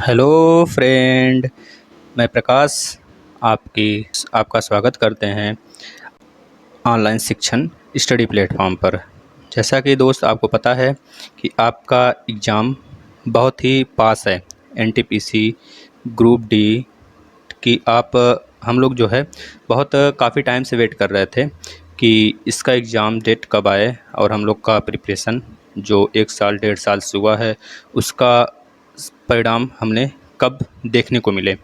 Hello friend, मैं प्रकाश आपका स्वागत करते हैं ऑनलाइन शिक्षण स्टडी प्लेटफॉर्म पर। जैसा कि दोस्त आपको पता है कि आपका एग्ज़ाम बहुत ही पास है, एनटीपीसी ग्रुप डी की। हम लोग जो है बहुत काफ़ी टाइम से वेट कर रहे थे कि इसका एग्ज़ाम डेट कब आए और हम लोग का प्रिपरेशन जो 1 साल 1.5 साल से हुआ है उसका परिणाम हमने कब देखने को मिले।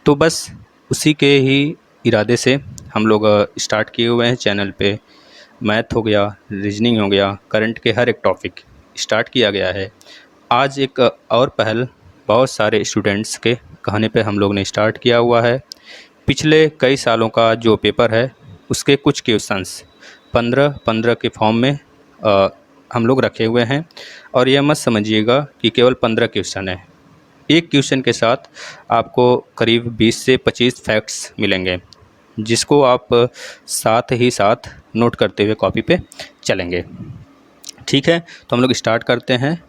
तो बस उसी के ही इरादे से हम लोग स्टार्ट किए हुए हैं चैनल पे। मैथ हो गया, रीजनिंग हो गया, करंट के हर एक टॉपिक स्टार्ट किया गया है। आज एक और पहल बहुत सारे स्टूडेंट्स के कहने पे हम लोग ने स्टार्ट किया हुआ है। पिछले कई सालों का जो पेपर है उसके कुछ क्वेश्चंस 15-15 के फॉर्म में हम लोग रखे हुए हैं। और यह मत समझिएगा कि केवल 15 क्वेश्चन है। एक क्वेश्चन के साथ आपको करीब 20 से 25 फैक्ट्स मिलेंगे, जिसको आप साथ ही साथ नोट करते हुए कॉपी पे चलेंगे। ठीक है, तो हम लोग स्टार्ट करते हैं।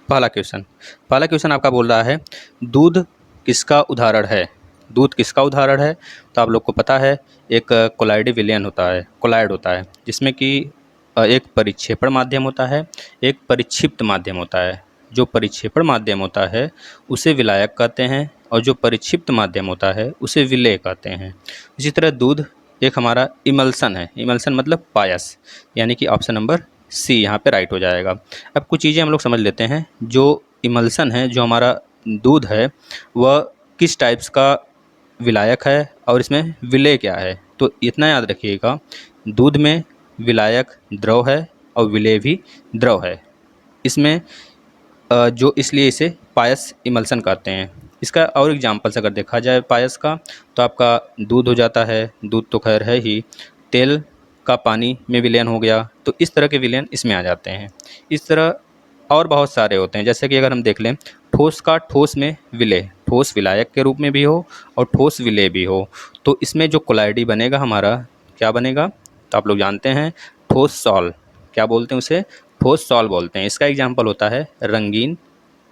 पहला क्वेश्चन आपका बोल रहा है, दूध किसका उदाहरण है। दूध किसका उदाहरण है, तो आप लोग को पता है एक कोलाइडी विलयन होता है, कोलाइड होता है, जिसमें कि एक परिक्षेपण माध्यम होता है, एक परिक्षिप्त माध्यम होता है। जो परिक्षेपण माध्यम होता है उसे विलायक कहते हैं और जो परिक्षिप्त माध्यम होता है उसे विलेय कहते हैं। इसी तरह दूध एक हमारा इमल्सन है। इमल्सन मतलब पायस, यानी कि ऑप्शन नंबर सी यहाँ पे राइट हो जाएगा। अब कुछ चीज़ें हम लोग समझ लेते हैं। जो इमल्सन है, जो हमारा दूध है, वह किस टाइप्स का विलायक है और इसमें विलेय क्या है। तो इतना याद रखिएगा, दूध में विलायक द्रव है और विलेय भी द्रव है। इसमें जो इसलिए इसे पायस इमल्सन कहते हैं। इसका और एग्जांपल्स अगर देखा जाए पायस का, तो आपका दूध हो जाता है, दूध तो खैर है ही, तेल का पानी में विलयन हो गया, तो इस तरह के विलयन इसमें आ जाते हैं। इस तरह और बहुत सारे होते हैं, जैसे कि अगर हम देख लें ठोस का ठोस में विलय, ठोस विलायक के रूप में भी हो और ठोस विलय भी हो, तो इसमें जो कोलाइडी बनेगा हमारा, क्या बनेगा, तो आप लोग जानते हैं ठोस सॉल। क्या बोलते हैं उसे, ठोस सॉल बोलते हैं। इसका एग्जाम्पल होता है रंगीन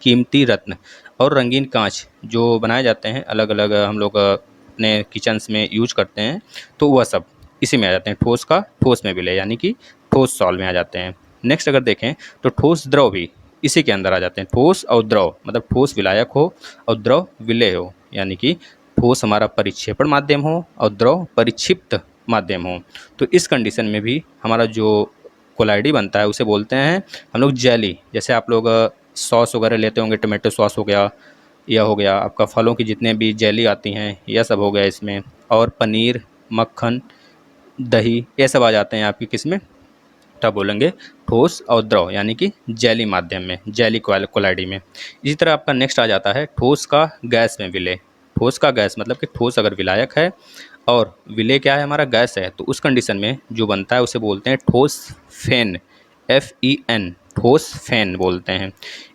कीमती रत्न और रंगीन कांच, जो बनाए जाते हैं अलग अलग, हम लोग अपने किचन्स में यूज करते हैं, तो वह सब इसी में आ जाते हैं। ठोस का ठोस में विलय, यानी कि ठोस सॉल में आ जाते हैं। नेक्स्ट अगर देखें तो ठोस द्रव भी इसी के अंदर आ जाते हैं। ठोस और द्रव मतलब ठोस विलायक हो और द्रव विलेय हो, यानी कि ठोस हमारा परिक्षेपण माध्यम हो और द्रव परिक्षिप्त माध्यम हो। तो इस कंडीशन में भी हमारा जो कोलाइडी बनता है उसे बोलते हैं हम लोग जेली। जैसे आप लोग सॉस वगैरह लेते होंगे, टमाटो सॉस हो गया, यह हो गया आपका फलों की जितने भी जेली आती हैं, यह सब हो गया इसमें। और पनीर, मक्खन, दही, ये सब आ जाते हैं आपकी किसमें, तब बोलेंगे ठोस और द्रव, यानी कि जेली माध्यम में, जेली कोलाइडी में। इसी तरह आपका नेक्स्ट आ जाता है ठोस का गैस में विलय। ठोस का गैस मतलब कि ठोस अगर विलायक है और विलय क्या है हमारा, गैस है, तो उस कंडीशन में जो बनता है उसे बोलते हैं ठोस फेन, FEN, ठोस फेन बोलते हैं।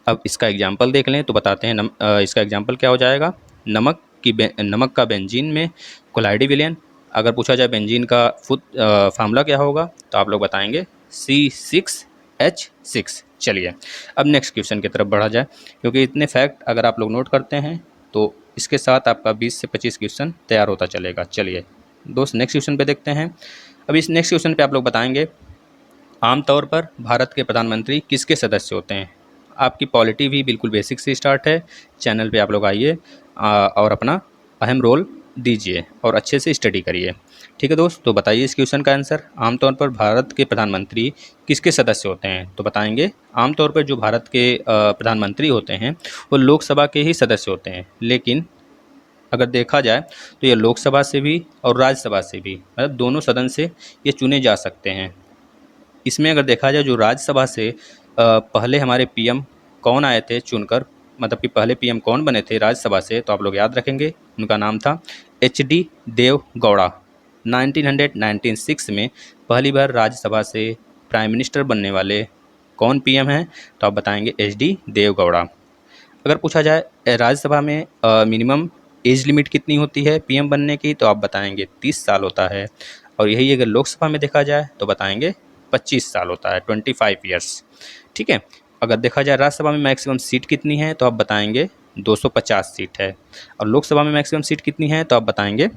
अब इसका एग्जाम्पल देख लें तो बताते हैं इसका एग्जाम्पल क्या हो जाएगा, नमक का बेंजीन में कोलाइडी विलयन। अगर पूछा जाए बेंजीन का फार्मूला क्या होगा, तो आप लोग बताएंगे C6H6। चलिए अब नेक्स्ट क्वेश्चन की तरफ बढ़ा जाए, क्योंकि इतने फैक्ट अगर आप लोग नोट करते हैं तो इसके साथ आपका 20 से 25 क्वेश्चन तैयार होता चलेगा। चलिए दोस्त नेक्स्ट क्वेश्चन पे देखते हैं। अब इस नेक्स्ट क्वेश्चन पे आप लोग बताएंगे, आमतौर पर भारत के प्रधानमंत्री किसके सदस्य होते हैं। आपकी पॉलिटी भी बिल्कुल बेसिक से स्टार्ट है। चैनल पे आप लोग आइए और अपना अहम रोल दीजिए और अच्छे से स्टडी करिए। ठीक है दोस्त, तो बताइए इस क्वेश्चन का आंसर, आमतौर पर भारत के प्रधानमंत्री किसके सदस्य होते हैं। तो बताएंगे आमतौर पर जो भारत के प्रधानमंत्री होते हैं वो लोकसभा के ही सदस्य होते हैं, लेकिन अगर देखा जाए तो ये लोकसभा से भी और राज्यसभा से भी, मतलब दोनों सदन से ये चुने जा सकते हैं। इसमें अगर देखा जाए जो राज्यसभा से पहले हमारे PM कौन आए थे चुनकर, मतलब कि पहले PM कौन बने थे राज्यसभा से, तो आप लोग याद रखेंगे उनका नाम था HD देव गौड़ा। 1996 में पहली बार राज्यसभा से प्राइम मिनिस्टर बनने वाले कौन PM हैं, तो आप बताएंगे HD देव गौड़ा। अगर पूछा जाए राज्यसभा में मिनिमम एज लिमिट कितनी होती है PM बनने की, तो आप बताएंगे 30 साल होता है। और यही अगर लोकसभा में देखा जाए तो बताएंगे 25 साल होता है, 25 ईयर्स। ठीक है, अगर देखा जाए राज्यसभा में मैक्सिमम सीट कितनी है, तो आप बताएंगे 250 सीट है। और लोकसभा में मैक्सिमम सीट कितनी है तो आप बताएंगे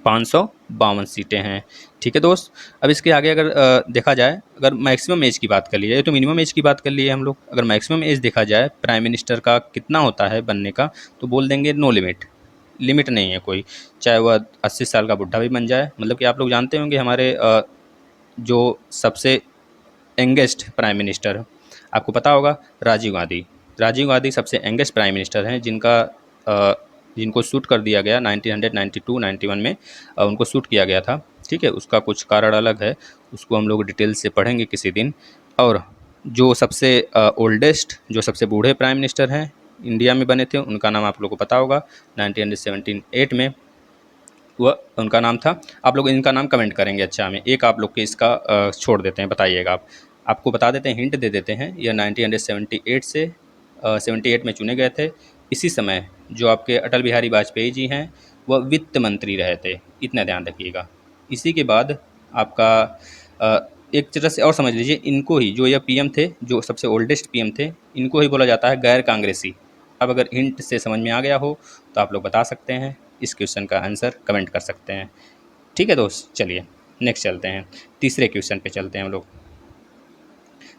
552 सीटें हैं। ठीक है दोस्त। अब इसके आगे अगर देखा जाए, अगर मैक्सिमम एज की बात कर ली जाए, तो मिनिमम एज की बात कर लिए हम लोग, अगर मैक्सिमम एज देखा जाए प्राइम मिनिस्टर का कितना होता है बनने का, तो बोल देंगे नो लिमिट, लिमिट नहीं है कोई, चाहे वह 80 साल का बुढ़ा भी बन जाए। मतलब कि आप लोग जानते होंगे हमारे जो सबसे यंगेस्ट प्राइम मिनिस्टर, आपको पता होगा राजीव गांधी। राजीव गांधी सबसे यंगेस्ट प्राइम मिनिस्टर हैं जिनको शूट कर दिया गया 1992-91 में, उनको शूट किया गया था। ठीक है, उसका कुछ कारण अलग है, उसको हम लोग डिटेल से पढ़ेंगे किसी दिन। और जो सबसे ओल्डेस्ट, जो सबसे बूढ़े प्राइम मिनिस्टर हैं इंडिया में बने थे, उनका नाम आप लोग को पता होगा, 1978 में वह उनका नाम था। आप लोग इनका नाम कमेंट करेंगे। अच्छा, में एक आप लोग के इसका छोड़ देते हैं, बताइएगा आप। आपको बता देते हैं, हिंट दे देते हैं, यह 1978 से 78 में चुने गए थे। इसी समय जो आपके अटल बिहारी वाजपेयी जी हैं वह वित्त मंत्री रहे थे, इतना ध्यान रखिएगा। इसी के बाद आपका एक तरह से और समझ लीजिए, इनको ही, जो यह पीएम थे, जो सबसे ओल्डेस्ट पीएम थे, इनको ही बोला जाता है गैर कांग्रेसी। अब अगर हिंट से समझ में आ गया हो तो आप लोग बता सकते हैं, इस क्वेश्चन का आंसर कमेंट कर सकते हैं। ठीक है दोस्त, चलिए नेक्स्ट चलते हैं, तीसरे क्वेश्चन पे चलते हैं हम लोग।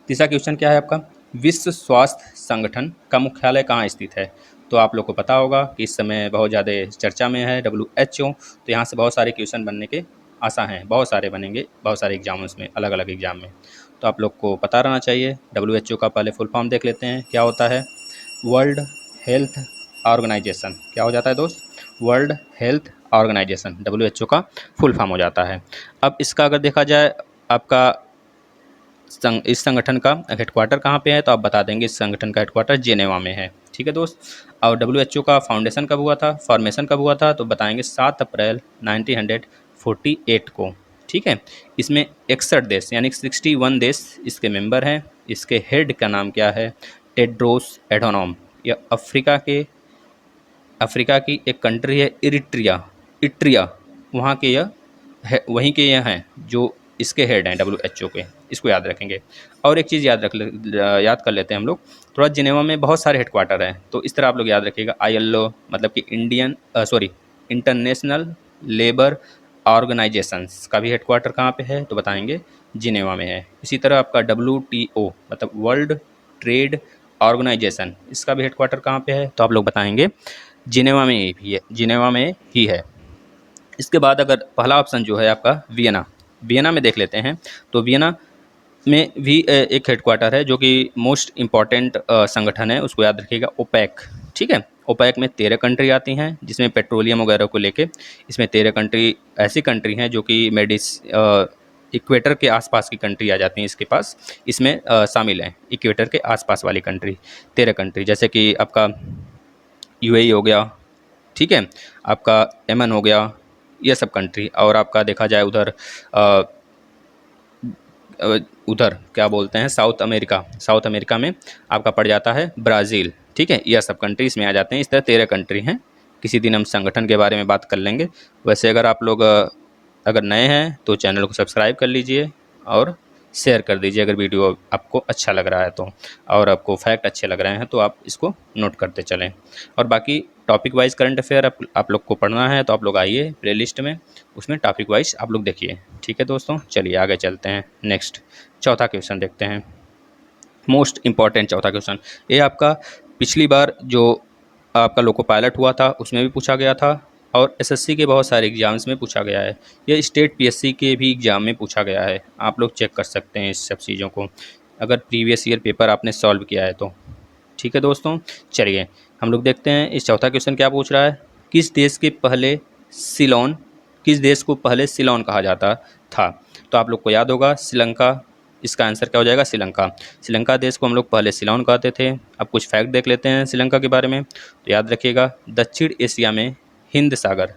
तीसरा क्वेश्चन क्या है आपका, विश्व स्वास्थ्य संगठन का मुख्यालय कहाँ स्थित है? तो आप लोग को पता होगा कि इस समय बहुत ज़्यादा चर्चा में है WHO, तो यहाँ से बहुत सारे क्वेश्चन बनने के आशा हैं, बहुत सारे बनेंगे, बहुत सारे एग्जाम्स में, अलग अलग एग्जाम में, तो आप लोग को पता रहना चाहिए। WHO का पहले फुल फॉर्म देख लेते हैं, क्या होता है? World Health Organization. क्या हो जाता है दोस्त? वर्ल्ड हेल्थ ऑर्गेनाइजेशन, WHO का फुल फॉर्म हो जाता है। अब इसका अगर देखा जाए, आपका इस संगठन का हेडक्वार्टर कहाँ पे है, तो आप बता देंगे इस संगठन का हेडक्वार्टर जेनेवा में है। ठीक है दोस्त। और WHO का फाउंडेशन कब हुआ था, फॉर्मेशन कब हुआ था, तो बताएंगे 7 अप्रैल 1948 को। ठीक है। इसमें 61 देश यानी 61 देश इसके मेंबर हैं। इसके हेड का नाम क्या है? टेड्रोस एडोनॉम। यह अफ्रीका की एक कंट्री है, इट्रिया, वहाँ के यह है, वहीं के यह हैं जो इसके हेड हैं WHO के, इसको याद रखेंगे। और एक चीज़ याद कर लेते हैं हम लोग थोड़ा, जिनेवा में बहुत सारे हेडक्वार्टर हैं, तो इस तरह आप लोग याद रखिएगा। ILO मतलब कि इंटरनेशनल लेबर ऑर्गेनाइजेशंस का भी हेडक्वार्टर कहाँ पे है, तो बताएंगे जिनेवा में है। इसी तरह आपका WTO मतलब वर्ल्ड ट्रेड ऑर्गेनाइजेशन, इसका भी हेडक्वार्टर कहाँ पे है, तो आप लोग बताएंगे जिनेवा में ही है, जिनेवा में ही है। इसके बाद अगर पहला ऑप्शन जो है आपका वियना में देख लेते हैं, तो वियना में भी एक हेडक्वार्टर है जो कि मोस्ट इम्पॉर्टेंट संगठन है, उसको याद रखिएगा, ओपेक। ठीक है। ओपेक में 13 कंट्री आती हैं, जिसमें पेट्रोलियम वगैरह को लेके इसमें 13 कंट्री ऐसी कंट्री हैं जो कि इक्वेटर के आसपास की कंट्री आ जाती हैं इसके पास, इसमें शामिल हैं इक्वेटर के आसपास वाली कंट्री, 13 कंट्री, जैसे कि आपका UAE हो गया, ठीक है, आपका यमन हो गया, ये सब कंट्री। और आपका देखा जाए उधर क्या बोलते हैं, साउथ अमेरिका में आपका पड़ जाता है ब्राज़ील। ठीक है, यह सब कंट्री इसमें आ जाते हैं। इस तरह 13 कंट्री हैं। किसी दिन हम संगठन के बारे में बात कर लेंगे। वैसे अगर आप लोग अगर नए हैं तो चैनल को सब्सक्राइब कर लीजिए और शेयर कर दीजिए अगर वीडियो आपको अच्छा लग रहा है तो, और आपको फैक्ट अच्छे लग रहे हैं तो आप इसको नोट करते चलें। और बाकी टॉपिक वाइज करंट अफेयर आप लोग को पढ़ना है तो आप लोग आइए प्लेलिस्ट में, उसमें टॉपिक वाइज आप लोग देखिए। ठीक है दोस्तों, चलिए आगे चलते हैं। नेक्स्ट चौथा क्वेश्चन देखते हैं, मोस्ट इम्पॉर्टेंट चौथा क्वेश्चन। ये आपका पिछली बार जो आपका लोको पायलट हुआ था उसमें भी पूछा गया था, और SSC के बहुत सारे एग्जाम्स में पूछा गया है, ये स्टेट PSC के भी एग्ज़ाम में पूछा गया है। आप लोग चेक कर सकते हैं इस सब चीज़ों को, अगर प्रीवियस ईयर पेपर आपने सॉल्व किया है तो। ठीक है दोस्तों, चलिए हम लोग देखते हैं इस चौथा क्वेश्चन क्या पूछ रहा है। किस देश को पहले सिलोन कहा जाता था? तो आप लोग को याद होगा श्रीलंका, इसका आंसर क्या हो जाएगा? श्रीलंका देश को हम लोग पहले सिलोन कहते थे। अब कुछ फैक्ट देख लेते हैं श्रीलंका के बारे में, तो याद रखिएगा दक्षिण एशिया में हिंद सागर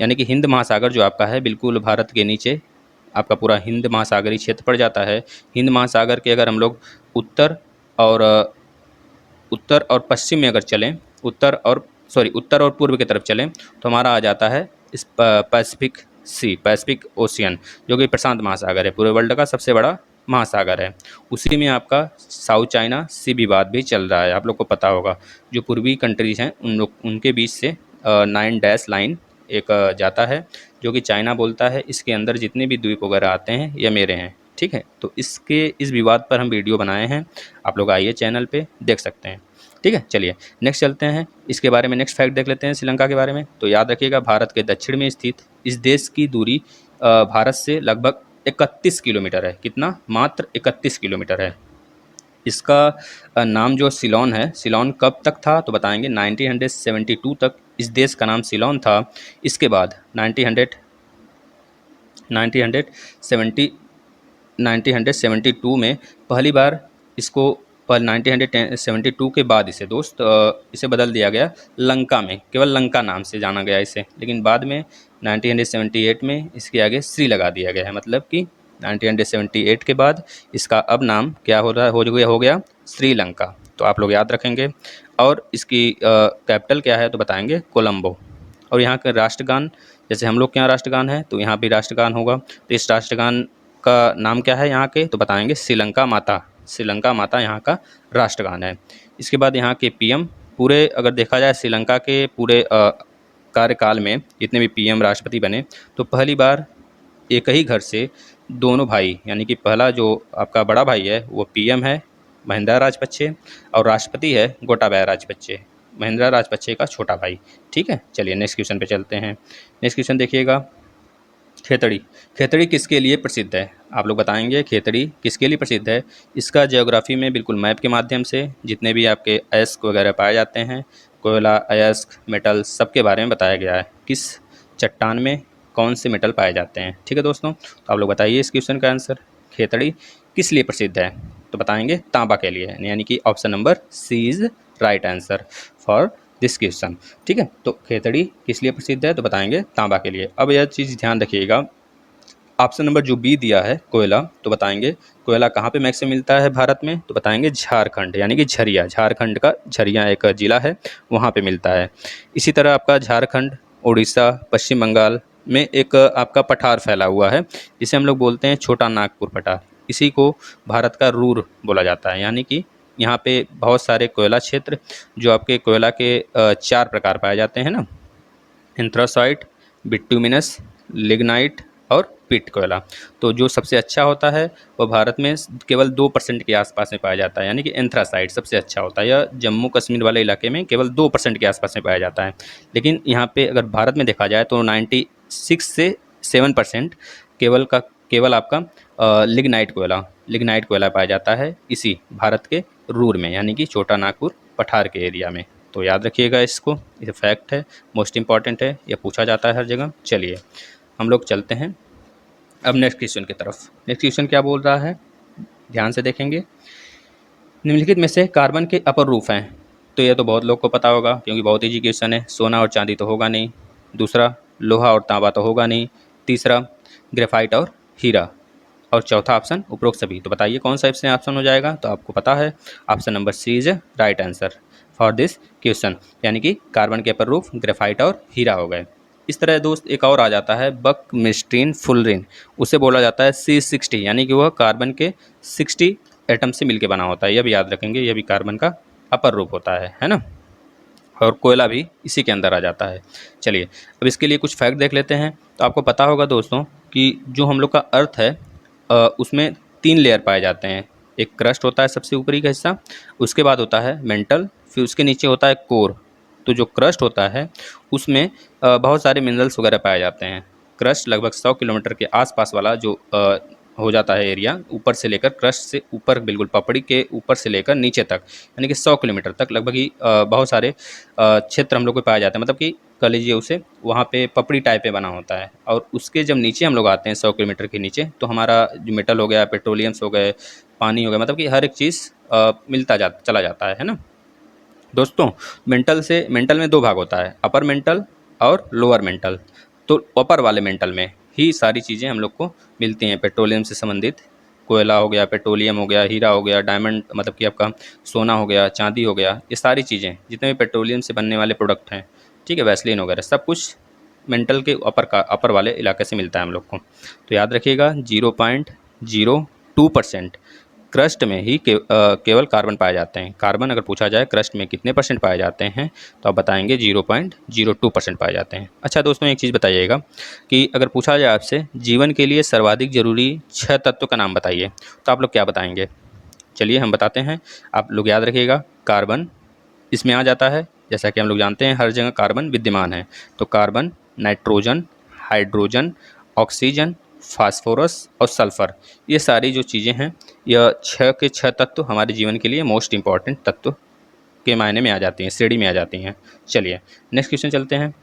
यानी कि हिंद महासागर जो आपका है बिल्कुल भारत के नीचे आपका पूरा हिंद महासागरीय क्षेत्र पड़ जाता है। हिंद महासागर के अगर हम लोग उत्तर और पश्चिम में अगर चलें, उत्तर और पूर्व की तरफ चलें तो हमारा आ जाता है इस पैसिफिक ओशियन, जो कि प्रशांत महासागर है, पूरे वर्ल्ड का सबसे बड़ा महासागर है, उसी में आपका साउथ चाइना सी विवाद भी चल रहा है। आप लोग को पता होगा, जो पूर्वी कंट्रीज हैं उन लोग उनके बीच से 9 डैश लाइन एक जाता है, जो कि चाइना बोलता है इसके अंदर जितने भी द्वीप वगैरह आते हैं ये मेरे हैं। ठीक है, तो इस विवाद पर हम वीडियो बनाए हैं, आप लोग आइए चैनल पे देख सकते हैं। ठीक है, चलिए नेक्स्ट चलते हैं, इसके बारे में नेक्स्ट फैक्ट देख लेते हैं श्रीलंका के बारे में। तो याद रखिएगा, भारत के दक्षिण में स्थित इस देश की दूरी भारत से लगभग 31 किलोमीटर है। कितना? मात्र 31 किलोमीटर है। इसका नाम जो सिलोन है, सिलोन कब तक था तो बताएंगे 1972 तक इस देश का नाम सिलोन था। इसके बाद 1972 में पहली बार इसको 1972 के बाद इसे दोस्त इसे बदल दिया गया लंका में, केवल लंका नाम से जाना गया इसे। लेकिन बाद में 1978 में इसके आगे श्री लगा दिया गया है, मतलब कि 1978 के बाद इसका अब नाम क्या हो गया श्रीलंका। तो आप लोग याद रखेंगे। और इसकी कैपिटल क्या है तो बताएंगे कोलंबो। और यहाँ का राष्ट्रगान, जैसे हम लोग के यहाँ राष्ट्रगान है तो यहाँ भी राष्ट्रगान होगा। तो इस राष्ट्रगान का नाम क्या है यहाँ के तो बताएंगे श्रीलंका माता। श्रीलंका माता यहाँ का राष्ट्रगान है। इसके बाद यहाँ के पीएम, पूरे अगर देखा जाए श्रीलंका के पूरे कार्यकाल में जितने भी पीएम राष्ट्रपति बने, तो पहली बार एक ही घर से दोनों भाई, यानी कि पहला जो आपका बड़ा भाई है वो पीएम है महिंद्रा राजपक्षे, और राष्ट्रपति है गोटाबाया राजपक्षे, महिंद्रा राजपक्षे का छोटा भाई। ठीक है, चलिए नेक्स्ट क्वेश्चन पे चलते हैं। नेक्स्ट क्वेश्चन देखिएगा, खेतड़ी। खेतड़ी किसके लिए प्रसिद्ध है? आप लोग बताएंगे खेतड़ी किसके लिए प्रसिद्ध है। इसका ज्योग्राफी में बिल्कुल मैप के माध्यम से जितने भी आपके अयस्क वगैरह पाए जाते हैं, कोयला, अयस्क, मेटल, सबके बारे में बताया गया है। किस चट्टान में कौन से मेटल पाए जाते हैं। ठीक है दोस्तों, तो आप लोग बताइए इस क्वेश्चन का आंसर। खेतड़ी किस लिए प्रसिद्ध है तो बताएंगे तांबा के लिए, यानी कि option number C is right answer for this question. ठीक है, तो खेतड़ी किस लिए प्रसिद्ध है तो बताएंगे तांबा के लिए। अब यह चीज़ ध्यान रखिएगा, ऑप्शन नंबर जो बी दिया है कोयला, तो बताएंगे कोयला कहाँ पे मैक्सिमम मिलता है भारत में तो बताएंगे झारखंड, यानी कि झरिया, झारखंड का झरिया एक ज़िला है वहाँ पे मिलता है। इसी तरह आपका झारखंड, उड़ीसा, पश्चिम बंगाल में एक आपका पठार फैला हुआ है जिसे हम लोग बोलते हैं छोटा नागपुर पठार। इसी को भारत का रूर बोला जाता है, यानी कि यहाँ पे बहुत सारे कोयला क्षेत्र जो आपके कोयला के 4 प्रकार पाए जाते हैं ना, एंथ्रासाइट, बिटुमिनस, लिग्नाइट और पिट कोयला। तो जो सबसे अच्छा होता है वह भारत में केवल 2% के आसपास में पाया जाता है, यानी कि एंथ्रासाइट सबसे अच्छा होता है। यह जम्मू कश्मीर वाले इलाके में केवल 2% के आसपास में पाया जाता है। लेकिन यहाँ पे अगर भारत में देखा जाए तो 96 से 7% केवल आपका लिग्नाइट कोयला पाया जाता है इसी भारत के रूर में, यानी कि छोटा नागपुर पठार के एरिया में। तो याद रखिएगा इसको, ये फैक्ट है, मोस्ट इंपॉर्टेंट है, ये पूछा जाता है हर जगह। चलिए हम लोग चलते हैं अब नेक्स्ट क्वेश्चन की तरफ। नेक्स्ट क्वेश्चन क्या बोल रहा है, ध्यान से देखेंगे। निम्नलिखित में से कार्बन के अपर रूप हैं, तो यह तो बहुत लोग को पता होगा क्योंकि बहुत ईजी क्वेश्चन है। सोना और चांदी तो होगा नहीं, दूसरा लोहा और तांबा तो होगा नहीं, तीसरा ग्रेफाइट और हीरा, और चौथा ऑप्शन उपरोक्त सभी। तो बताइए कौन सा इसमें ऑप्शन हो जाएगा। तो आपको पता है option number C is right answer for this question, यानी कि कार्बन के अपर रूप ग्रेफाइट और हीरा हो गए। इस तरह दोस्त एक और आ जाता है बक मिस्ट्रीन फुलरिन, उसे बोला जाता है C60, यानी कि वह कार्बन के 60 एटम से मिलकर बना होता है। यह भी याद रखेंगे, यह भी कार्बन का अपर रूप होता है ना। और कोयला भी इसी के अंदर आ जाता है। चलिए अब इसके लिए कुछ फैक्ट देख लेते हैं। तो आपको पता होगा दोस्तों कि जो हम लोग का अर्थ है उसमें 3 लेयर पाए जाते हैं। एक क्रस्ट होता है सबसे ऊपरी का हिस्सा, उसके बाद होता है मेंटल, फिर उसके नीचे होता है कोर। तो जो क्रस्ट होता है उसमें बहुत सारे मिनरल्स वगैरह पाए जाते हैं। क्रस्ट लगभग 100 किलोमीटर के आसपास वाला जो हो जाता है एरिया, ऊपर से लेकर क्रस्ट से ऊपर बिल्कुल पपड़ी के ऊपर से लेकर नीचे तक, यानी कि 100 किलोमीटर तक लगभग ही बहुत सारे क्षेत्र हम लोग को पाए जाते हैं। मतलब कि कह लीजिए उसे वहाँ पे पपड़ी टाइप पे बना होता है। और उसके जब नीचे हम लोग आते हैं 100 किलोमीटर के नीचे, तो हमारा जो मेटल हो गया, पेट्रोलियम्स हो गए, पानी हो गया, मतलब कि हर एक चीज़ मिलता चला जाता है ना दोस्तों। मेंटल में 2 भाग होता है, अपर मेंटल और लोअर मेंटल। तो अपर वाले मेंटल में ही सारी चीज़ें हम लोग को मिलती हैं, पेट्रोलियम से संबंधित, कोयला हो गया, पेट्रोलियम हो गया, हीरा हो गया, डायमंड मतलब कि आपका सोना हो गया, चांदी हो गया, ये सारी चीज़ें जितने भी पेट्रोलियम से बनने वाले प्रोडक्ट हैं, ठीक है, वैसलीन वगैरह, सब कुछ मेंटल के अपर वाले इलाके से मिलता है हम लोग को। तो याद रखिएगा 0.0 2%। क्रस्ट में ही केवल कार्बन पाए जाते हैं। कार्बन अगर पूछा जाए क्रस्ट में कितने परसेंट पाए जाते हैं तो आप बताएंगे 0.02% पाए जाते हैं। अच्छा दोस्तों, एक चीज़ बताइएगा कि अगर पूछा जाए आपसे जीवन के लिए सर्वाधिक जरूरी 6 तत्व का नाम बताइए, तो आप लोग क्या बताएंगे? चलिए हम बताते हैं, आप लोग याद रखिएगा। कार्बन इसमें आ जाता है, जैसा कि हम लोग जानते हैं हर जगह कार्बन विद्यमान है। तो carbon, nitrogen, hydrogen, oxygen, phosphorus और सल्फर, ये सारी जो चीज़ें हैं, यह 6 के 6 तत्व हमारे जीवन के लिए मोस्ट इंपॉर्टेंट तत्व के मायने में आ जाती हैं, श्रेणी में आ जाती हैं। चलिए नेक्स्ट क्वेश्चन चलते हैं।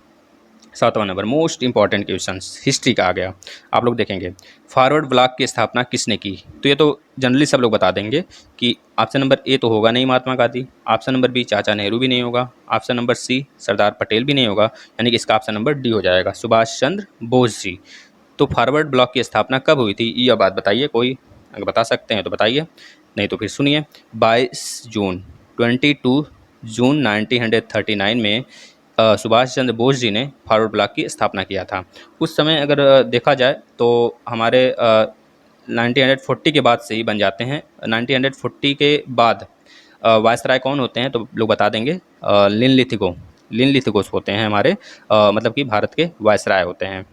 7वां number, most important question history का आ गया। आप लोग देखेंगे फॉरवर्ड ब्लॉक की स्थापना किसने की, तो ये तो जनरली सब लोग बता देंगे कि ऑप्शन नंबर ए तो होगा नहीं Mahatma Gandhi, option number B चाचा नेहरू भी नहीं होगा, ऑप्शन नंबर सी सरदार पटेल भी नहीं होगा, यानी कि इसका ऑप्शन नंबर डी हो जाएगा, सुभाष चंद्र बोस जी। तो फॉरवर्ड ब्लॉक की स्थापना कब हुई थी, ये बात बताइए, कोई अगर बता सकते हैं तो बताइए, नहीं तो फिर सुनिए। 22 जून 1939 में सुभाष चंद्र बोस जी ने फॉरवर्ड ब्लॉक की स्थापना किया था। उस समय अगर देखा जाए तो हमारे 1940 के बाद से ही बन जाते हैं। 1940 के बाद वायसराय कौन होते हैं तो लोग बता देंगे, लिनलिथिगोस होते हैं हमारे, मतलब कि भारत के वायसराय होते हैं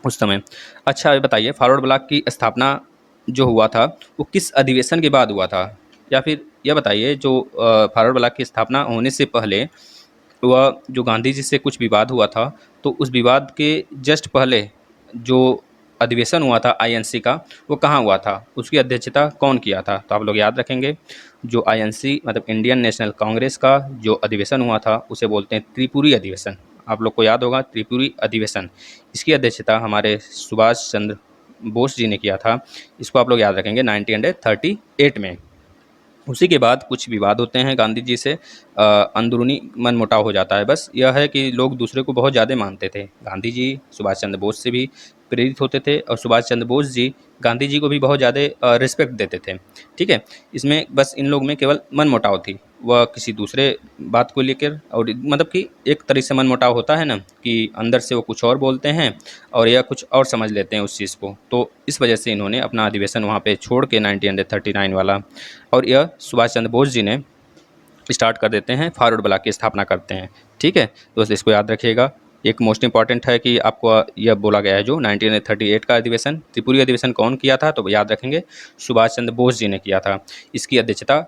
उस समय। अच्छा ये बताइए, फॉरवर्ड ब्लॉक की स्थापना जो हुआ था वो किस अधिवेशन के बाद हुआ था, या फिर यह बताइए जो फॉरवर्ड ब्लॉक की स्थापना होने से पहले वह जो गांधी जी से कुछ विवाद हुआ था, तो उस विवाद के जस्ट पहले जो अधिवेशन हुआ था आईएनसी का, वो कहाँ हुआ था, उसकी अध्यक्षता कौन किया था, तो आप लोग याद रखेंगे जो आईएनसी मतलब इंडियन नेशनल कांग्रेस का जो अधिवेशन हुआ था उसे बोलते हैं त्रिपुरी अधिवेशन। आप लोग को याद होगा त्रिपुरी अधिवेशन, इसकी अध्यक्षता हमारे सुभाष चंद्र बोस जी ने किया था। इसको आप लोग याद रखेंगे 1938 में। उसी के बाद कुछ विवाद होते हैं गांधी जी से, अंदरूनी मनमुटाव हो जाता है। बस यह है कि लोग दूसरे को बहुत ज़्यादा मानते थे। गांधी जी सुभाष चंद्र बोस से भी प्रेरित होते थे और सुभाष चंद्र बोस जी गांधी जी को भी बहुत ज़्यादा रिस्पेक्ट देते थे। ठीक है, इसमें बस इन लोग में केवल मनमुटाव थी, वह किसी दूसरे बात को लेकर, और मतलब कि एक तरह से मनमुटाव होता है ना कि अंदर से वो कुछ और बोलते हैं और या कुछ और समझ लेते हैं उस चीज़ को। तो इस वजह से इन्होंने अपना अधिवेशन वहाँ पे छोड़ के 1939 वाला, और यह सुभाष चंद्र बोस जी ने स्टार्ट कर देते हैं, फॉरवर्ड ब्लॉक की स्थापना करते हैं। ठीक है दोस्त, इसको याद रखिएगा। एक मोस्ट इंपॉर्टेंट है कि आपको यह बोला गया है जो 1938 का अधिवेशन, त्रिपुरी अधिवेशन कौन किया था, तो याद रखेंगे सुभाष चंद्र बोस जी ने किया था। इसकी अध्यक्षता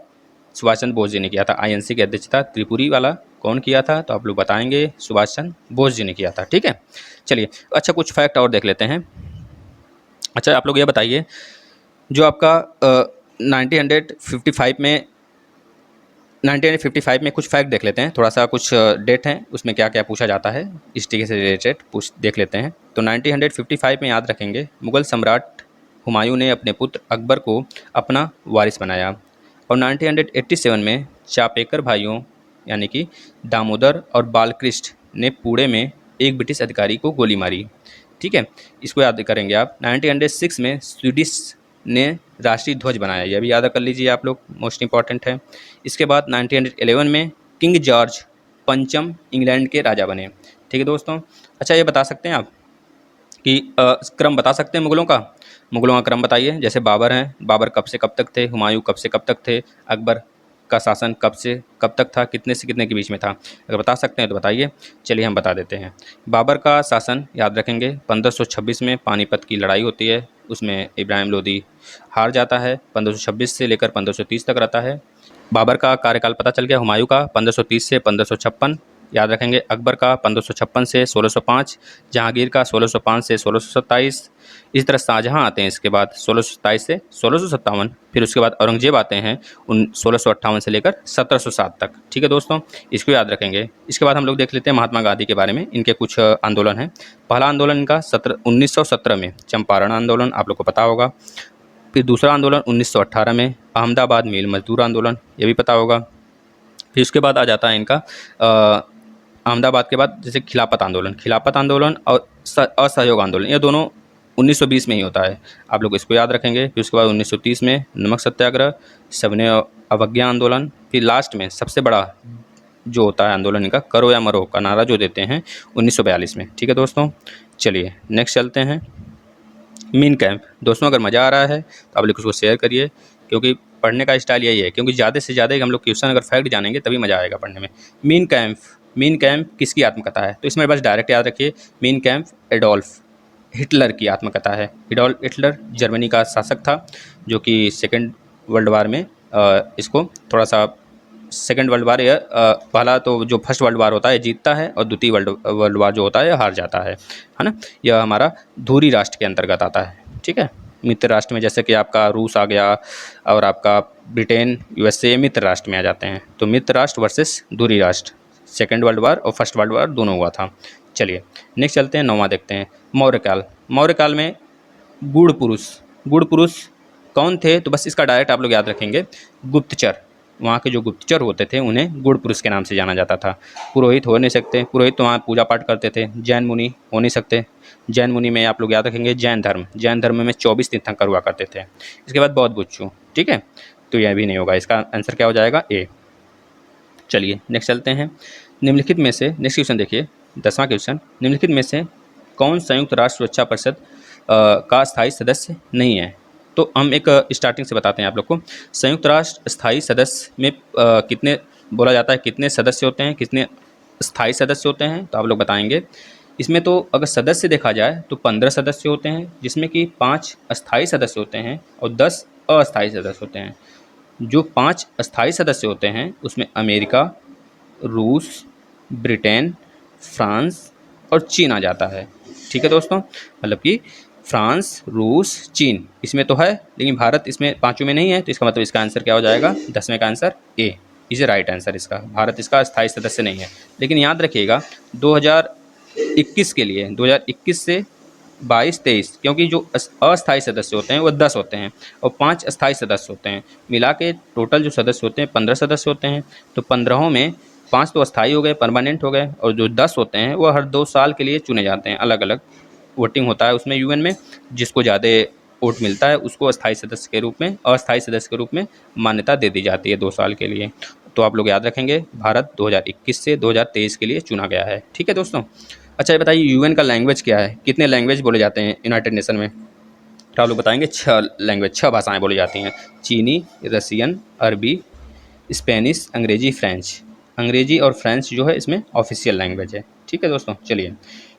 सुभाष चंद्र बोस जी ने किया था। आईएनसी की अध्यक्षता त्रिपुरी वाला कौन किया था, तो आप लोग बताएंगे सुभाष चंद्र बोस जी ने किया था। ठीक है, चलिए अच्छा कुछ फैक्ट और देख लेते हैं। अच्छा आप लोग ये बताइए, जो आपका 1955 में कुछ फैक्ट देख लेते हैं, थोड़ा सा कुछ डेट हैं उसमें क्या क्या पूछा जाता है, इस टीके से रिलेटेड देख लेते हैं। तो 1955 में याद रखेंगे मुग़ल सम्राट हुमायूं ने अपने पुत्र अकबर को अपना वारिस बनाया, और 1987 में चापेकर भाइयों यानी कि दामोदर और बालकृष्ण ने पुणे में एक ब्रिटिश अधिकारी को गोली मारी। ठीक है, इसको याद करेंगे आप। 1906 में स्वीडिश ने राष्ट्रीय ध्वज बनाया, यह भी याद कर लीजिए आप लोग, मोस्ट इंपॉर्टेंट है। इसके बाद 1911 में किंग जॉर्ज पंचम इंग्लैंड के राजा बने। ठीक है दोस्तों, अच्छा ये बता सकते हैं आप कि क्रम बता सकते हैं मुगलों का क्रम बताइए। जैसे बाबर हैं, बाबर कब से कब तक थे, हुमायूं कब से कब तक थे, अकबर का शासन कब से कब तक था, कितने से कितने के बीच में था, अगर बता सकते हैं तो बताइए। चलिए हम बता देते हैं। बाबर का शासन याद रखेंगे 1526 में पानीपत की लड़ाई होती है, उसमें इब्राहिम लोदी हार जाता है। 1526 से लेकर 1530 तक रहता है। बाबर का कार्यकाल पता चल गया। हुमायूं का 1530 से 1556 याद रखेंगे। अकबर का 1556 से 1605, जहांगीर का 1605 से 1627। इस तरह शाहजहां आते हैं इसके बाद 1627 से 1657, फिर उसके बाद औरंगजेब आते हैं 1658 से लेकर 1707 तक। ठीक है दोस्तों, इसको याद रखेंगे। इसके बाद हम लोग देख लेते हैं महात्मा गांधी के बारे में, इनके कुछ आंदोलन हैं। पहला आंदोलन इनका 1917 में चंपारण आंदोलन, आप लोग को पता होगा। फिर दूसरा आंदोलन 1918 में अहमदाबाद मिल मजदूर आंदोलन, ये भी पता होगा। फिर उसके बाद आ जाता है इनका अहमदाबाद के बाद जैसे खिलाफत आंदोलन और असहयोग आंदोलन, ये दोनों 1920 में ही होता है, आप लोग इसको याद रखेंगे। फिर उसके बाद 1930 में नमक सत्याग्रह, सविनय अवज्ञा आंदोलन। फिर लास्ट में सबसे बड़ा जो होता है आंदोलन इनका, करो या मरो का नारा जो देते हैं 1942 में। ठीक है दोस्तों, चलिए नेक्स्ट चलते हैं। Mean camp. दोस्तों अगर मज़ा आ रहा है तो आप लोग उसको शेयर करिए, क्योंकि पढ़ने का स्टाइल यही है, क्योंकि ज़्यादा से ज़्यादा हम लोग क्वेश्चन अगर फैक्ट जानेंगे तभी मज़ा आएगा पढ़ने में। मीन कैंप, मीन कैंप किसकी आत्मकथा है? तो इसमें बस डायरेक्ट याद रखिए, मीन कैंप एडोल्फ हिटलर की आत्मकथा है। एडोल्फ हिटलर जर्मनी का शासक था, जो कि सेकेंड वर्ल्ड वार में इसको थोड़ा सा, सेकेंड वर्ल्ड वार या पहला तो जो फर्स्ट वर्ल्ड वार होता है जीतता है, और द्वितीय वर्ल्ड वार जो होता है हार जाता है ना। यह हमारा धुरी राष्ट्र के अंतर्गत आता है, ठीक है। मित्र राष्ट्र में जैसे कि आपका रूस आ गया, और आपका ब्रिटेन, यूएसए मित्र राष्ट्र में आ जाते हैं। तो मित्र राष्ट्र वर्सेस धुरी राष्ट्र, सेकेंड वर्ल्ड वार और फर्स्ट वर्ल्ड वार दोनों हुआ था। चलिए नेक्स्ट चलते हैं, 9वां देखते हैं, मौर्यकाल। मौर्यकाल में गुड़ पुरुष, गुड़ पुरुष कौन थे? तो बस इसका डायरेक्ट आप लोग याद रखेंगे, गुप्तचर। वहाँ के जो गुप्तचर होते थे उन्हें गुड़ पुरुष के नाम से जाना जाता था। पुरोहित हो नहीं सकते, पुरोहित तो वहाँ पूजा पाठ करते थे। जैन मुनि हो नहीं सकते, जैन मुनि में आप लोग याद रखेंगे जैन धर्म, जैन धर्म में 24 तीर्थंकर हुआ करते थे। इसके बाद बौद्ध भिक्षु, ठीक है, तो यह भी नहीं होगा, इसका आंसर क्या हो जाएगा? ए। चलिए नेक्स्ट चलते हैं, निम्नलिखित में से, नेक्स्ट क्वेश्चन देखिए 10वां क्वेश्चन, निम्नलिखित में से कौन संयुक्त राष्ट्र सुरक्षा परिषद का स्थायी सदस्य नहीं है? तो हम एक स्टार्टिंग से बताते हैं आप लोग को। संयुक्त राष्ट्र स्थायी सदस्य में कितने बोला जाता है, कितने सदस्य होते हैं, कितने स्थायी सदस्य होते हैं? तो आप लोग बताएंगे। इसमें तो अगर सदस्य देखा जाए तो 15 सदस्य होते हैं, जिसमें कि 5 अस्थायी सदस्य होते हैं और 10 अस्थायी सदस्य होते हैं। जो 5 अस्थायी सदस्य होते हैं उसमें अमेरिका, रूस, ब्रिटेन, फ्रांस और चीन आ जाता है, ठीक है दोस्तों। मतलब कि फ्रांस, रूस, चीन इसमें तो है, लेकिन भारत इसमें पाँचों में नहीं है, तो इसका मतलब इसका आंसर क्या हो जाएगा? 10वें का answer A is a right answer इसका। भारत इसका स्थायी सदस्य नहीं है। लेकिन याद रखिएगा 2021 के लिए, 2021 से 22-23, क्योंकि जो अस्थायी सदस्य होते हैं वो 10 होते हैं और 5 अस्थायी सदस्य होते हैं, मिला के टोटल जो सदस्य होते हैं 15 सदस्य होते हैं। तो 15 में 5 तो अस्थायी हो गए, परमानेंट हो गए, और जो 10 होते हैं वो हर 2 साल के लिए चुने जाते हैं। अलग अलग वोटिंग होता है उसमें यूएन में, जिसको ज़्यादा वोट मिलता है उसको अस्थायी सदस्य के रूप में, अस्थायी सदस्य के रूप में मान्यता दे दी जाती है 2 साल के लिए। तो आप लोग याद रखेंगे, भारत 2021 से 2023 के लिए चुना गया है, ठीक है दोस्तों। अच्छा ये बताइए यूएन का लैंग्वेज क्या है? कितने लैंग्वेज बोले जाते हैं यूनाइटेड नेशन में? तो आप लोग बताएंगे 6 लैंग्वेज, 6 भाषाएं बोली जाती हैं। चीनी, रसियन, अरबी, स्पेनिश, अंग्रेजी, फ्रेंच। अंग्रेजी और फ्रेंच जो है इसमें ऑफिशियल लैंग्वेज है, ठीक है दोस्तों। चलिए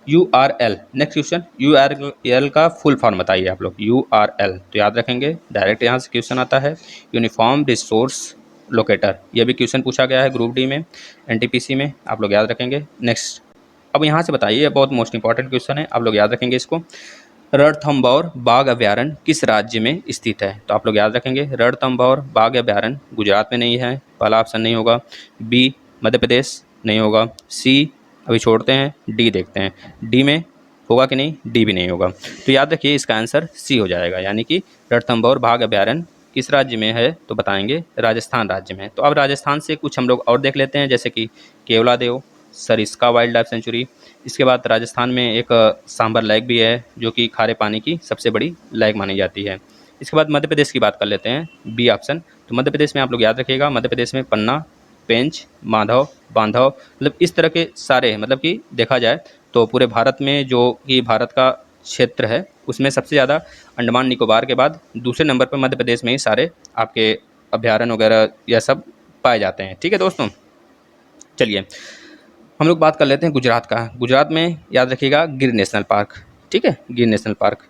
URL, नेक्स्ट क्वेश्चन, URL का फुल फॉर्म बताइए आप लोग। URL तो याद रखेंगे, डायरेक्ट यहाँ से क्वेश्चन आता है, यूनिफॉर्म रिसोर्स लोकेटर। यह भी क्वेश्चन पूछा गया है ग्रुप डी में, NTPC में, आप लोग याद रखेंगे। नेक्स्ट, अब यहाँ से बताइए, बहुत मोस्ट इंपॉर्टेंट क्वेश्चन है, आप लोग याद रखेंगे इसको। रणथंभौर बाघ अभयारण्य किस राज्य में स्थित है? तो आप लोग याद रखेंगे, रणथंभौर बाघ अभयारण्य गुजरात में नहीं है, पहला ऑप्शन नहीं होगा। बी मध्य प्रदेश नहीं होगा। सी अभी छोड़ते हैं, डी देखते हैं, डी में होगा कि नहीं? डी भी नहीं होगा। तो याद रखिए इसका आंसर सी हो जाएगा, यानी कि रणथंभौर बाघ अभयारण्य किस राज्य में है? तो बताएंगे राजस्थान राज्य में। तो अब राजस्थान से कुछ हम लोग और देख लेते हैं, जैसे कि Keoladeo, Sariska wild life sanctuary. इसके बाद राजस्थान में एक सांबर लेक भी है, जो कि खारे पानी की सबसे बड़ी लेक मानी जाती है। इसके बाद मध्य प्रदेश की बात कर लेते हैं, बी ऑप्शन। तो मध्य प्रदेश में आप लोग याद रखिएगा, मध्य प्रदेश में पन्ना, पेंच, माधव, बांधव, मतलब इस तरह के सारे, मतलब कि देखा जाए तो पूरे भारत में जो कि भारत का क्षेत्र है उसमें सबसे ज़्यादा अंडमान निकोबार के बाद दूसरे नंबर पर मध्य प्रदेश में ही सारे आपके अभ्यारण्य वगैरह यह सब पाए जाते हैं, ठीक है दोस्तों। चलिए हम लोग बात कर लेते हैं गुजरात का। गुजरात में याद रखिएगा गिर नेशनल पार्क, ठीक है, गिर नेशनल पार्क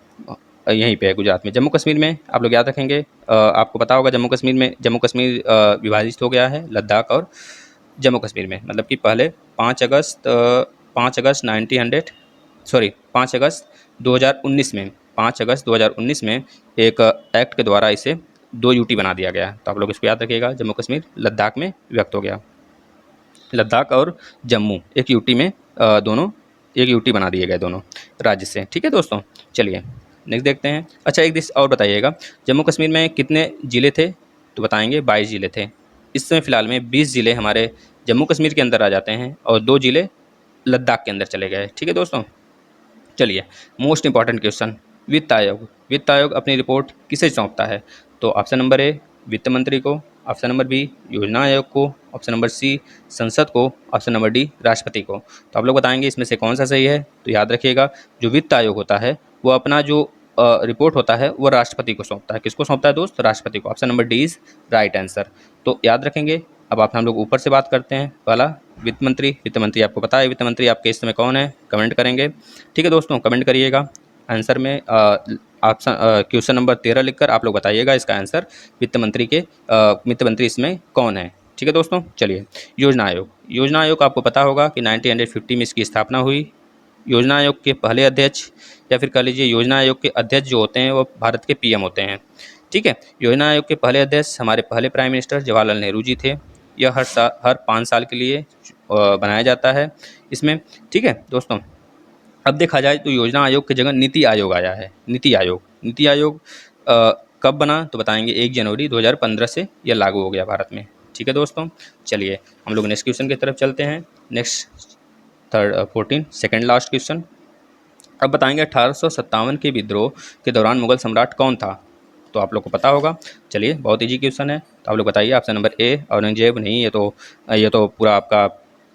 यहीं पे है गुजरात में। जम्मू कश्मीर में आप लोग याद रखेंगे, आपको पता होगा जम्मू कश्मीर में, जम्मू कश्मीर विभाजित हो गया है लद्दाख और जम्मू कश्मीर में। मतलब कि पहले 5 अगस्त 2019 में, 5 अगस्त 2019 में एक एक्ट के द्वारा इसे 2 यूटी बना दिया गया। तो आप लोग इसको याद रखिएगा, जम्मू कश्मीर लद्दाख में व्यक्त हो गया। लद्दाख और जम्मू एक यूटी में, दोनों एक यूटी बना दिए गए दोनों राज्य से, ठीक है दोस्तों। चलिए नेक्स्ट देखते हैं। अच्छा एक दिस और बताइएगा, जम्मू कश्मीर में कितने ज़िले थे? तो बताएंगे 22 ज़िले थे। इस समय फ़िलहाल में 20 ज़िले हमारे जम्मू कश्मीर के अंदर आ जाते हैं और 2 ज़िले लद्दाख के अंदर चले गए, ठीक है दोस्तों। चलिए मोस्ट इंपॉर्टेंट क्वेश्चन, वित्त आयोग। वित्त आयोग अपनी रिपोर्ट किसे सौंपता है? तो ऑप्शन नंबर ए वित्त मंत्री को, ऑप्शन नंबर बी योजना आयोग को, ऑप्शन नंबर सी संसद को, ऑप्शन नंबर डी राष्ट्रपति को। तो आप लोग बताएंगे इसमें से कौन सा सही है? तो याद रखिएगा जो वित्त आयोग होता है वो अपना जो रिपोर्ट होता है वो राष्ट्रपति को सौंपता है। किसको सौंपता है दोस्त? राष्ट्रपति को। Option number D is right answer. तो याद रखेंगे। अब आप हम लोग ऊपर से बात करते हैं। पहला वित्त मंत्री। वित्त मंत्री आपको पता है वित्त मंत्री आपके इस समय कौन है? कमेंट करेंगे। ठीक है दोस्तों, कमेंट करिएगा। आंसर में ऑप्शन क्वेश्चन नंबर 13 लिखकर आप लोग बताइएगा इसका आंसर वित्त मंत्री इसमें कौन है। ठीक है दोस्तों, चलिए। योजना आयोग। योजना आयोग आपको पता होगा कि 1950 में इसकी स्थापना हुई। योजना आयोग के पहले अध्यक्ष या फिर कह लीजिए योजना आयोग के अध्यक्ष जो होते हैं वो भारत के पीएम होते हैं। ठीक है, योजना आयोग के पहले अध्यक्ष हमारे पहले प्राइम मिनिस्टर जवाहरलाल नेहरू जी थे। यह हर 5 साल के लिए बनाया जाता है इसमें। ठीक है दोस्तों, अब देखा जाए तो योजना आयोग की जगह नीति आयोग आया है। नीति आयोग कब बना तो बताएंगे 1 जनवरी 2015 से यह लागू हो गया भारत में। ठीक है दोस्तों, चलिए हम लोग नेक्स्ट क्वेश्चन की तरफ चलते हैं। Next 14 second last question. अब बताएंगे 1857 के विद्रोह के दौरान मुगल सम्राट कौन था? तो आप लोग को पता होगा। चलिए, बहुत ईजी क्वेश्चन है, तो आप लोग बताइए। Option number A Aurangzeb. नहीं, ये तो पूरा आपका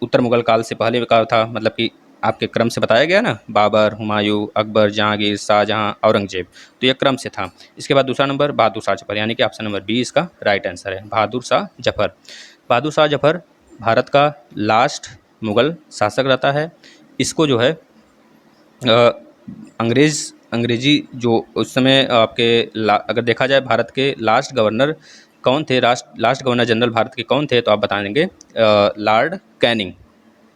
उत्तर मुगल काल से पहले का था, मतलब कि आपके क्रम से बताया गया ना, बाबर, हुमायूं, अकबर, जहांगीर, शाहजहां, औरंगजेब, तो यह क्रम से था। इसके बाद दूसरा नंबर बहादुर शाह जफर, यानी कि ऑप्शन नंबर बी इसका राइट आंसर है, बहादुर शाह जफर। बहादुर शाह जफर भारत का लास्ट मुगल शासक रहता है। इसको जो है अंग्रेजी जो उस समय आपके अगर देखा जाए भारत के लास्ट गवर्नर कौन थे, लास्ट गवर्नर जनरल भारत के कौन थे, तो आप बताएंगे लॉर्ड कैनिंग।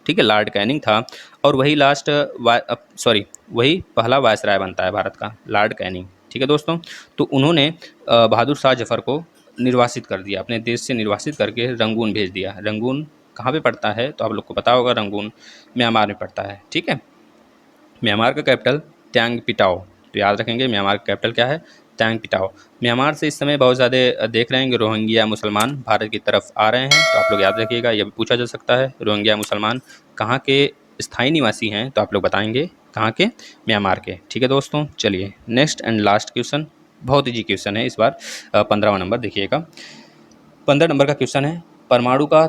ठीक है, लॉर्ड कैनिंग था। और वही वही पहला वायसराय बनता है भारत का, लॉर्ड कैनिंग। ठीक है दोस्तों, तो उन्होंने बहादुर शाह जफर को निर्वासित कर दिया, अपने देश से निर्वासित करके रंगून भेज दिया। रंगून कहाँ पे पड़ता है तो आप लोग को पता होगा, रंगून म्यांमार में पड़ता है। ठीक है, म्यांमार का कैपिटल त्यांग पिटाओ। तो याद रखेंगे म्यांमार का कैपिटल क्या है? त्यांग पिटाओ। म्यांमार से इस समय बहुत ज़्यादा देख रहे हैं कि रोहिंग्या मुसलमान भारत की तरफ आ रहे हैं, तो आप लोग याद रखिएगा, यह भी पूछा जा सकता है रोहिंग्या मुसलमान कहाँ के स्थायी निवासी हैं, तो आप लोग बताएंगे कहाँ के? म्यांमार के। ठीक है दोस्तों, चलिए नेक्स्ट एंड लास्ट क्वेश्चन, बहुत ईजी क्वेश्चन है इस बार। 15वां नंबर देखिएगा। 15 नंबर का क्वेश्चन है, परमाणु का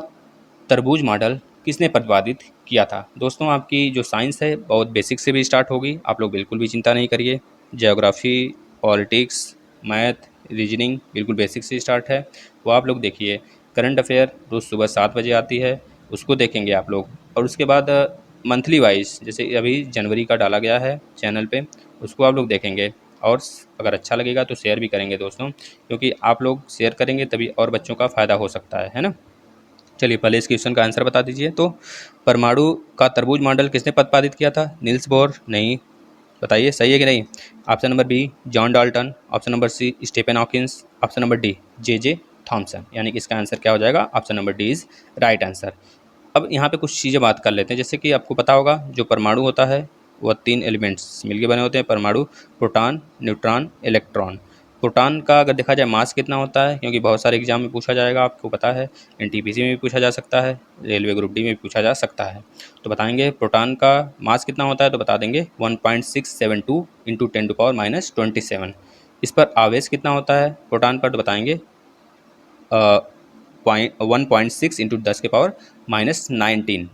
तरबूज मॉडल किसने प्रतिपादित किया था? दोस्तों, आपकी जो साइंस है बहुत बेसिक से भी स्टार्ट होगी, आप लोग बिल्कुल भी चिंता नहीं करिए। ज्योग्राफी, पॉलिटिक्स, मैथ, रीजनिंग बिल्कुल बेसिक से स्टार्ट है, वो आप लोग देखिए। करंट अफेयर रोज़ सुबह 7 बजे आती है, उसको देखेंगे आप लोग। और उसके बाद मंथली वाइज, जैसे अभी जनवरी का डाला गया है चैनल पे, उसको आप लोग देखेंगे। और अगर अच्छा लगेगा तो शेयर भी करेंगे दोस्तों, क्योंकि आप लोग शेयर करेंगे तभी और बच्चों का फ़ायदा हो सकता है ना। चलिए पहले इस क्वेश्चन का आंसर बता दीजिए। तो परमाणु का तरबूज मॉडल किसने प्रतिपादित किया था? Niels Bohr. नहीं, बताइए सही है कि नहीं। Option number B John Dalton, option number C Stephen Hawkins, option number D J Thomson, यानी कि इसका आंसर क्या हो जाएगा? Option number D is right answer. अब यहाँ पे कुछ चीज़ें बात कर लेते हैं। जैसे कि आपको पता होगा जो परमाणु होता है वह 3 एलिमेंट्स मिलके बने होते हैं परमाणु, प्रोटॉन, न्यूट्रॉन, इलेक्ट्रॉन। प्रोटॉन का अगर देखा जाए मास कितना होता है, क्योंकि बहुत सारे एग्जाम में पूछा जाएगा, आपको पता है एनटीपीसी में भी पूछा जा सकता है, रेलवे ग्रुप डी में भी पूछा जा सकता है। तो बताएंगे प्रोटॉन का मास कितना होता है, तो बता देंगे 1.672 इंटू 10⁻⁻27। इस पर आवेश कितना होता है प्रोटॉन पर, तो बताएंगे 1.6 इंटू 10⁻⁻19।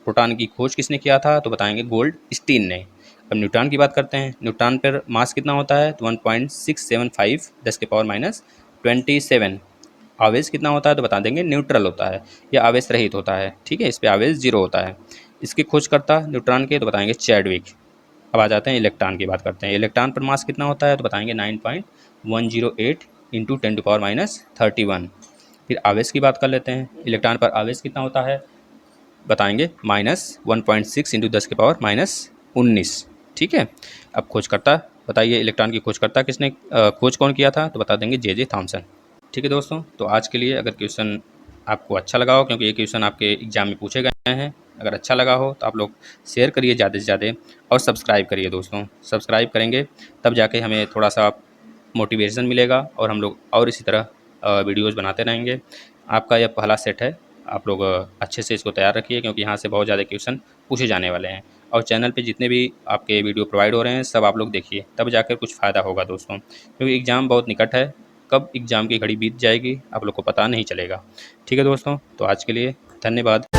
प्रोटॉन की खोज किसने किया था, तो बताएंगे गोल्ड स्टीन ने। अब न्यूट्रॉन की बात करते हैं। न्यूट्रॉन पर मास कितना होता है, तो 1.675 10⁻⁻27। आवेश कितना होता है, तो बता देंगे न्यूट्रल होता है, या आवेश रहित होता है। ठीक है, इस पर आवेश 0 होता है। इसकी खोजकर्ता न्यूट्रॉन के, तो बताएंगे चैडविक। अब आ जाते हैं इलेक्ट्रॉन की बात करते हैं। इलेक्ट्रॉन पर मास कितना होता है, तो बताएंगे 9.108 इंटू 10⁻31। फिर आवेश की बात कर लेते हैं। इलेक्ट्रॉन पर आवेश कितना होता है, बताएंगे -1.6 इंटू 10⁻⁻19। ठीक है, अब खोजकर्ता बताइए, इलेक्ट्रॉन की खोजकर्ता किसने खोज कौन किया था, तो बता देंगे जे थॉमसन। ठीक है दोस्तों, तो आज के लिए अगर क्वेश्चन आपको अच्छा लगा हो, क्योंकि ये क्वेश्चन आपके एग्जाम में पूछे गए हैं, अगर अच्छा लगा हो तो आप लोग शेयर करिए ज़्यादा से ज़्यादा, और सब्सक्राइब करिए दोस्तों। सब्सक्राइब करेंगे तब जाके हमें थोड़ा सा मोटिवेशन मिलेगा, और हम लोग और इसी तरह वीडियोज़ बनाते रहेंगे। आपका यह पहला सेट है, आप लोग अच्छे से इसको तैयार रखिए, क्योंकि यहाँ से बहुत ज़्यादा क्वेश्चन पूछे जाने वाले हैं। और चैनल पे जितने भी आपके वीडियो प्रोवाइड हो रहे हैं सब आप लोग देखिए, तब जाकर कुछ फ़ायदा होगा दोस्तों, क्योंकि एग्ज़ाम बहुत निकट है। कब एग्ज़ाम की घड़ी बीत जाएगी आप लोग को पता नहीं चलेगा। ठीक है दोस्तों, तो आज के लिए धन्यवाद।